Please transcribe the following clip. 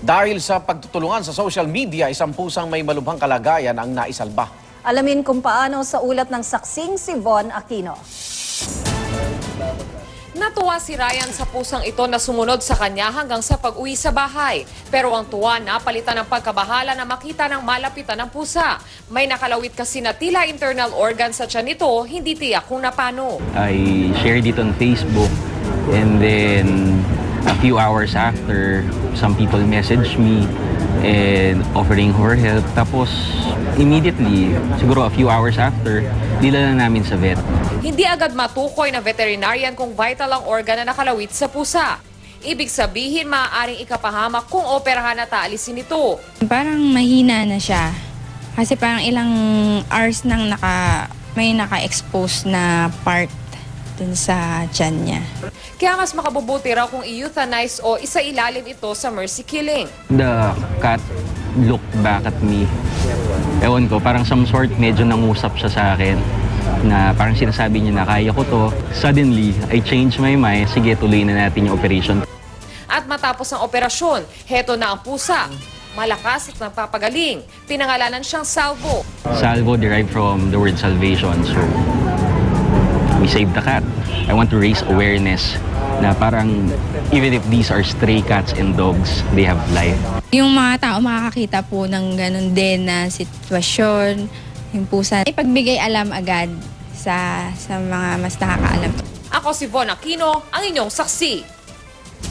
Dahil sa pagtutulungan sa social media, isang pusang may malubhang kalagayan ang naisalba. Alamin kung paano sa ulat ng saksing si Von Aquino. Natuwa si Ryan sa pusang ito na sumunod sa kanya hanggang sa pag-uwi sa bahay. Pero ang tuwa napalitan ng pagkabahala na makita ng malapitan ng pusa. May nakalawit kasi na tila internal organ sa tiyan nito, hindi tiyak kung napano. I shared it on Facebook and then a few hours after, some people messaged me and offering her help. Tapos immediately, siguro a few hours after, dinala na namin sa vet. Hindi agad matukoy na veterinarian kung vital ang organ na nakalawit sa pusa. Ibig sabihin, maaaring ikapahamak kung operahan at aalisin ito. Parang mahina na siya. Kasi parang ilang hours nang may naka-expose na part dun sa tiyan niya. Kaya mas makabubuti raw kung i-euthanize o isailalim ito sa mercy killing. The cat looked back at me. Ewan ko, parang some sort medyo nangusap siya sa akin na parang sinasabi niya na kaya ko to. Suddenly, I changed my mind. Sige, tuloy na natin yung operation. At matapos ang operasyon, heto na ang pusa. Malakas at nagpapagaling. Pinangalanan siyang Salvo. Salvo derived from the word salvation. So, we saved the cat. I want to raise awareness na parang even if these are stray cats and dogs, they have life. Yung mga tao makakakita po ng ganun din na sitwasyon, yung pusa, ipagbigay alam agad sa mga mas nakakaalam. Ako si Von Aquino, ang inyong saksi.